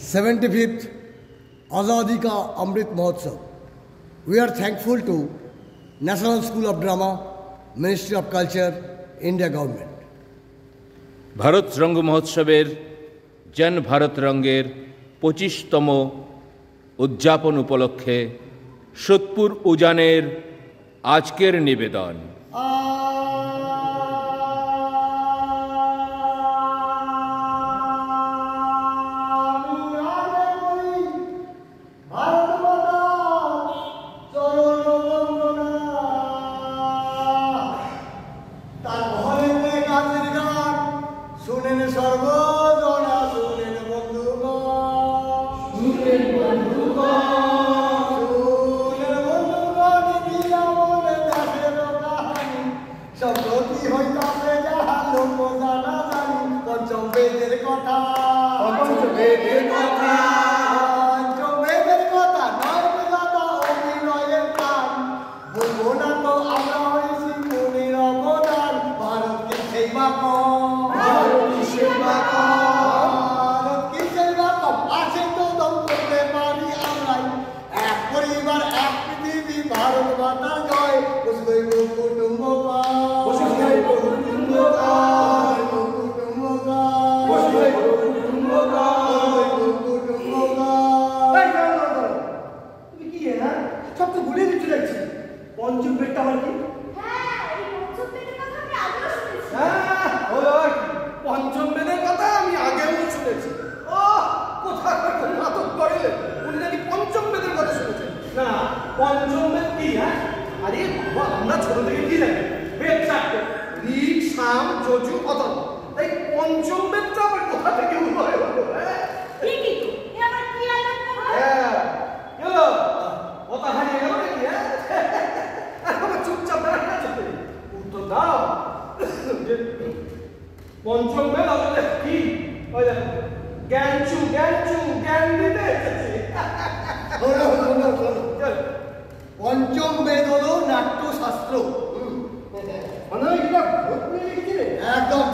75th Azadi Ka Amrit Mahotsav. We are thankful to National School of Drama, Ministry of Culture, India Government. Bharat রঙ্গ মহোৎসবের জন ভারত রঙ্গের 25তম উদযাপন উপলক্ষে সোদপুর উজানের আজকের নিবেদন। পঞ্চম বেদ হলো নাট্যশাস্ত্র। একদম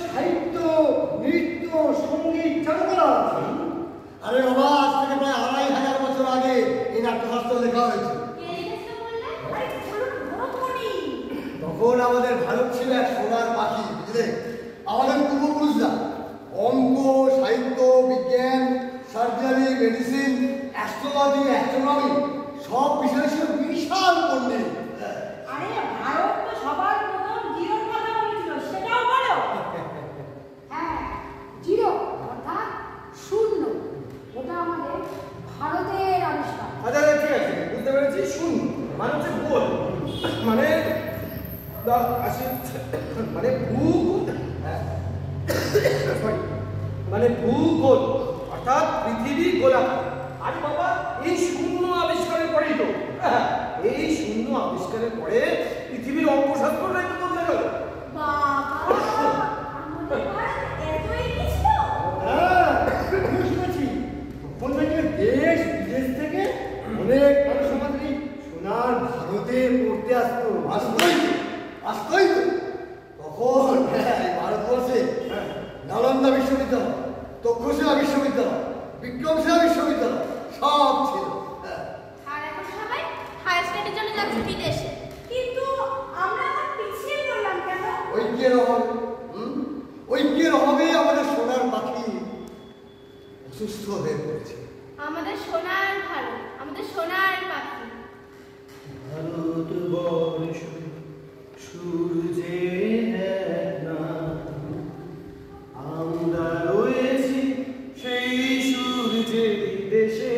সাহিত্য, নৃত্য, সঙ্গীত চালু করা। আরে বাবা, আজ থেকে প্রায় ২৫০০ বছর আগে এই নাট্যশাস্ত্র লেখা হয়েছে। তখন আমাদের ভারত ছিল এক সোনার পাখি, বুঝলে? আমাদের পূর্বপুরুষরা অঙ্ক, সাহিত্য, বিজ্ঞান, সার্জারি, মেডিসিন, অ্যাস্ট্রোলজি, অ্যাস্ট্রোনমি সব বিষয় ছিল বিশাল পণ্ডিত। আরে ভারত তো সবার প্রথম জিরোর কথা বলেছিল, সেটাও বলো। হ্যাঁ, জিরো অর্থাৎ শূন্য, ওটা আমাদের ভারতের আবিষ্কার। আচ্ছা ঠিক আছে, বুঝতে পেরেছি। শূন্য মানে হচ্ছে গোল, মানে মানে ভূগোল অর্থাৎ পৃথিবী গোলাকার। আরে বাবা, এই শূন্য আবিষ্কারের পরেই তো এই শূন্য আবিষ্কারের পরে পৃথিবীর অঙ্কশাস্ত্রটাই তো বদলে গেল। দেশ বিদেশ থেকে অনেক মানুষ আমাদের সোনার ভারতে পড়তে আসতোই তো। তখন ভারতবর্ষে নালন্দা বিশ্ববিদ্যালয়, তক্ষশিলা বিশ্ববিদ্যালয়, বিক্রমশিলা বিশ্ববিদ্যালয় সব ছিল। আর এখন সবাই হায়ার স্টাডির জন্য যাচ্ছে বিদেশে। কিন্তু আমরা এখন পিছিয়ে পড়লাম কেন? ঐক্যের অভাবে আমাদের সোনার পাখি অসুস্থ হয়ে পড়েছে। আমাদের সোনার ভারত, আমাদের সোনার পাখি। ভারতবর্ষ সূর্যের না, আমরা রয়েছি সেই সূর্যের দেশে।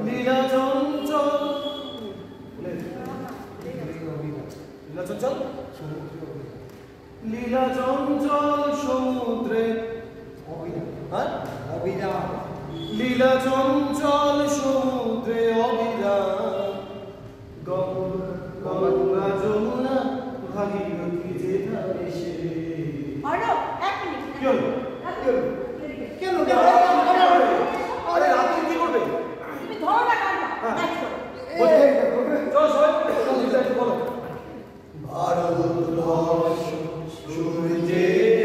লীলা চঞ্চল, লীলা চঞ্চল সমুদ্রে অবিরাম, লীলা চঞ্চল সমুদ্রে অবিরাম। গঙ্গা যমুনা ভাগীরথী যেথা এসে। এক মিনিট, কেন আরে রাত্রি কি করবে? তুমি ধরো না গানটা, চলো সবাই বলো। ভারতবর্ষ সূর্যের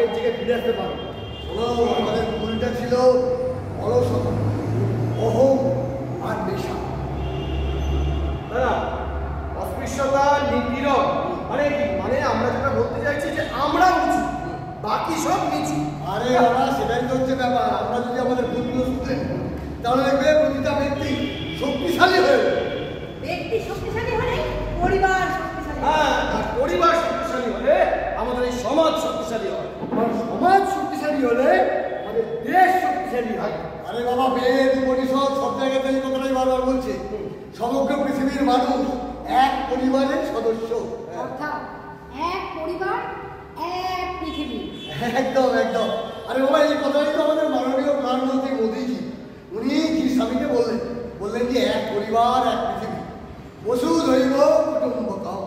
আগের জায়গায় ফিরে আসতে পারবো। শোনো, আমাদের ভুলটা ছিল অলসতা, অহং আর নেশা। না, অস্পৃশ্যতা, নিপীড়ন মানে কি? মানে আমরা যেটা বলতে চাইছি যে আমরা উঁচু, বাকি সব নিচু। আরে বাবা, সেটাই তো হচ্ছে ব্যাপার। আমরা যদি আমাদের ভুলগুলো শুনতেন তাহলে দেখবে প্রতিটা ব্যক্তি শক্তিশালী হয়ে যাবে। ব্যক্তি শক্তিশালী হলে পরিবার শক্তিশালী হয়। হ্যাঁ, আর পরিবার শক্তিশালী হলে আমাদের এই সমাজ শক্তিশালী হয়। আর সমাজ শক্তিশালী হলে আমাদের দেশ শক্তিশালী হয়। আরে বাবা, বেদ উপনিষদ সব জায়গাতে এই কথাটাই বারবার বলছে, সমগ্র পৃথিবীর মানুষ এক পরিবারের সদস্য। অর্থাৎ এক পরিবার এক পৃথিবী। একদম একদম। আরে বাবা, এই কথাই তো আমাদের মাননীয় প্রধানমন্ত্রী মোদীজি, উনি কি স্বামীকে বললেন যে এক পরিবার এক পৃথিবী, বসুধৈব কুটুম্বকম।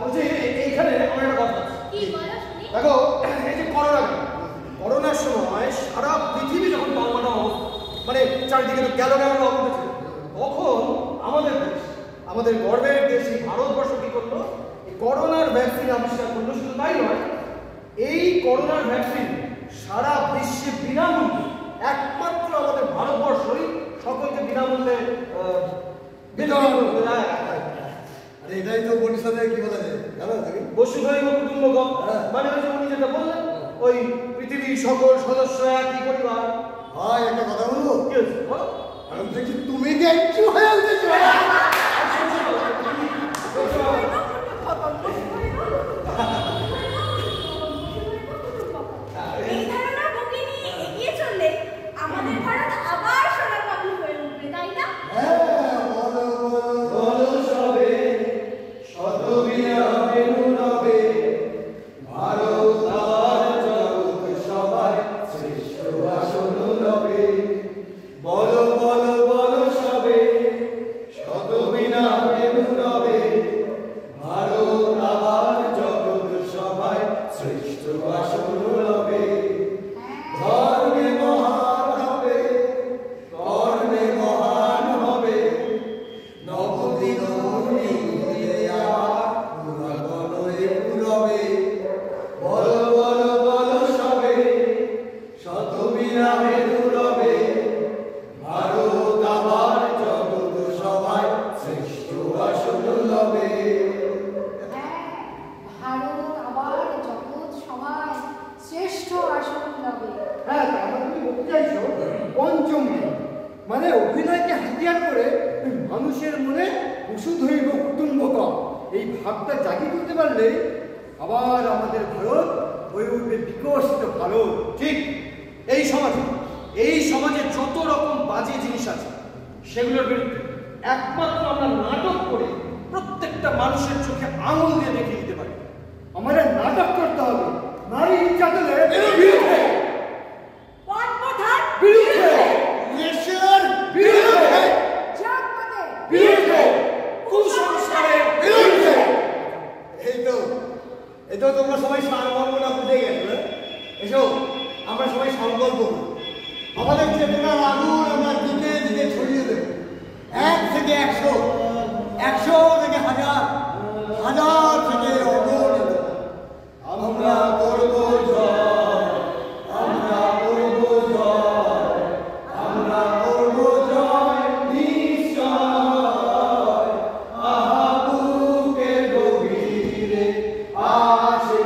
বলছি এইখানে আমার একটা কথা আছে। কি বলো শুনি? দেখো, এই যে করোনার সময় সারা পৃথিবী যখন টলমাটা অবস্থা, মানে চারিদিকে তো গেল অবস্থা ছিল, তখন আমাদের গর্বের দেশ এই ভারতবর্ষ কি করলো? এই করোনার ভ্যাকসিন আবিষ্কার করলো। শুধু তাই নয়, এই করোনার ভ্যাকসিন সারা বিশ্বে বিনামূল্যে, একমাত্র আমাদের ভারতবর্ষই সকলকে বিনামূল্যে বিতরণ করলো। আরে এটাই তো উপনিষদে কি বলা যায় জানো তুমি? বসুধৈব কুটুম্বকম, হ্যাঁ। মানে হচ্ছে উনি যেটা বললেন, ওই পৃথিবীর সকল সদস্য একই পরিবার। ভাই, একটা কথা বলবো? কি হয়েছে বলো? আমি দেখছি তুমি গেঞ্চু হয়ে উঠেছো। এই ধারণা বুকে নিয়ে এগিয়ে চললে আমাদের ভারত আবার সোনার বাংলা হয়ে উঠবে, তাই না? হ্যাঁ, বলো বলো সবে, শত বিনা বেনু নবে, ভারত আর জগৎ সবাই শ্রেষ্ঠ আসন লবে। বলো বলো বলো সবে, শত বিনা বেনু নবে, ভারত আবার জগৎ সবাই শ্রেষ্ঠ আসন লবে। ধর্মে মহান হবে, কর্মে মহান হবে, নবদিন নিয়ে আবার পুরাতন এ পুরবে। বলো বলো বলো সবে, শত বিনা বেনু রবে, ভারত আবার জগৎ সবাই শ্রেষ্ঠ আসন লবে। হ্যাঁ, ভারত আবার জগৎ সবাই শ্রেষ্ঠ আসন লবে। হ্যাঁ, তাহলে তুমি বলতে চাইছো পঞ্চম দিন মানে অভিনয়কে হাতিয়ার করে ওই মানুষের মনে বসুধৈব কুটুম্বকম এই ভাবটা জাগিয়ে তুলতে পারলে আবার আমাদের ভারত হয়ে উঠবে বিকশিত ভারত। ঠিক, এই সমাজে যত রকম বাজে জিনিস আছে সেগুলোর বিরুদ্ধে একমাত্র আমরা নাটক করে প্রত্যেকটা মানুষের চোখে আঙুল দিয়ে দেখিয়ে দিতে পারি। আমাদের নাটক করতে হবে নারী নির্যাতনের বিরুদ্ধে, পথপ্রথার বিরুদ্ধে, নেশার বিরুদ্ধে, জাতপাতের বিরুদ্ধে, কুসংস্কারের বিরুদ্ধে। এই তো তোমরা সবাই সারমর্মটা বুঝে গেছো। এসো আমরা সবাই সংকল্প করি, আমাদের চেতনার আগুন আমরা দিকে দিকে ছড়িয়ে দেব। 1 থেকে 100, 100 থেকে 1000, 1000 থেকে অগণিত। আমরা করব জয়, আমরা করব জয়, আমরা করব জয় নিশ্চয়। আহা বুকের গভীরে আসে